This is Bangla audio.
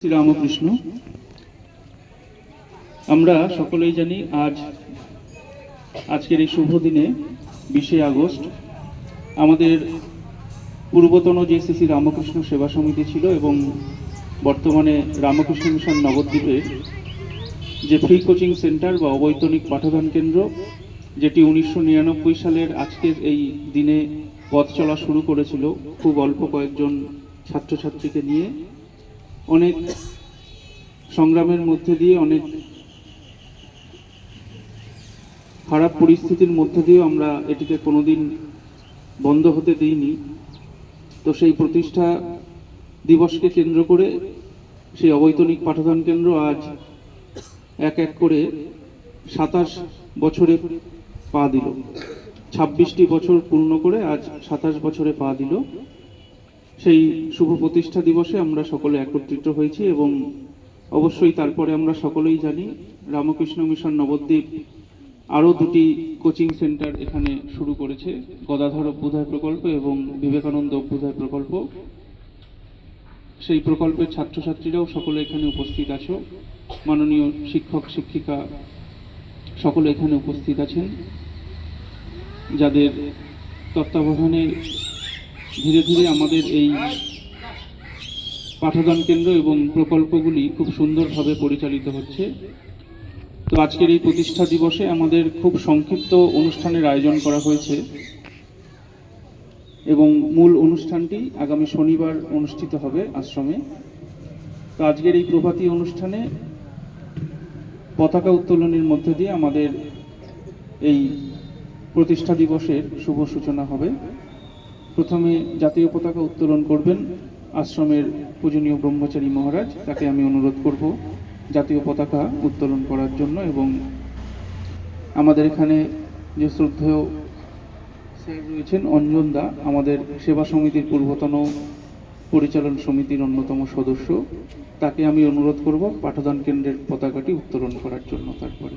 শ্রীরামকৃষ্ণ। আমরা সকলেই জানি আজকের এই শুভ দিনে 20শে আগস্ট আমাদের পূর্বতন যে শ্রী রামকৃষ্ণ সেবা সমিতি ছিল এবং বর্তমানে রামকৃষ্ণ মিশন নবদ্বীপের যে ফ্রি কোচিং সেন্টার বা অবৈতনিক পাঠদান কেন্দ্র, যেটি 1999 সালের আজকের এই দিনে পথ চলা শুরু করেছিল খুব অল্প কয়েকজন ছাত্রছাত্রীকে নিয়ে, অনেক সংগ্রামের মধ্যে দিয়ে, অনেক খারাপ পরিস্থিতির মধ্যে দিয়েও আমরা এটিকে কোনোদিন বন্ধ হতে দিইনি। তো সেই প্রতিষ্ঠা দিবসকে কেন্দ্র করে সেই অবৈতনিক পাঠদান কেন্দ্র আজ এক এক করে 27 বছরে পা দিল। 26টি বছর পূর্ণ করে আজ 27 বছরে পা দিল। সেই শুভ প্রতিষ্ঠা দিবসে আমরা সকলে একত্রিত হয়েছি এবং অবশ্যই তারপরে আমরা সকলেই জানি রামকৃষ্ণ মিশন নবদ্বীপ আরও দুটি কোচিং সেন্টার এখানে শুরু করেছে, গদাধর অভ্যুদয় প্রকল্প এবং বিবেকানন্দ অভ্যুদয় প্রকল্প। সেই প্রকল্পের ছাত্রছাত্রীরাও সকলে এখানে উপস্থিত আছো, মাননীয় শিক্ষক শিক্ষিকা সকলে এখানে উপস্থিত আছেন, যাদের তত্ত্বাবধানে ধীরে ধীরে আমাদের এই পাঠদান কেন্দ্র এবং প্রকল্পগুলি খুব সুন্দরভাবে পরিচালিত হচ্ছে। তো আজকের এই প্রতিষ্ঠা দিবসে আমাদের খুব সংক্ষিপ্ত অনুষ্ঠানের আয়োজন করা হয়েছে এবং মূল অনুষ্ঠানটি আগামী শনিবার অনুষ্ঠিত হবে আশ্রমে। তো আজকের এই প্রভাতী অনুষ্ঠানে পতাকা উত্তোলনের মধ্যে দিয়ে আমাদের এই প্রতিষ্ঠা দিবসের শুভ সূচনা হবে। প্রথমে জাতীয় পতাকা উত্তোলন করবেন আশ্রমের পূজনীয় ব্রহ্মচারী মহারাজ, তাকে আমি অনুরোধ করব জাতীয় পতাকা উত্তোলন করার জন্য। এবং আমাদের এখানে যে শ্রদ্ধেয় স্যার রয়েছেন অঞ্জন দা, আমাদের সেবা সমিতির পূর্বতন পরিচালন সমিতির অন্যতম সদস্য, তাকে আমি অনুরোধ করব পাঠদান কেন্দ্রের পতাকাটি উত্তোলন করার জন্য। তারপরে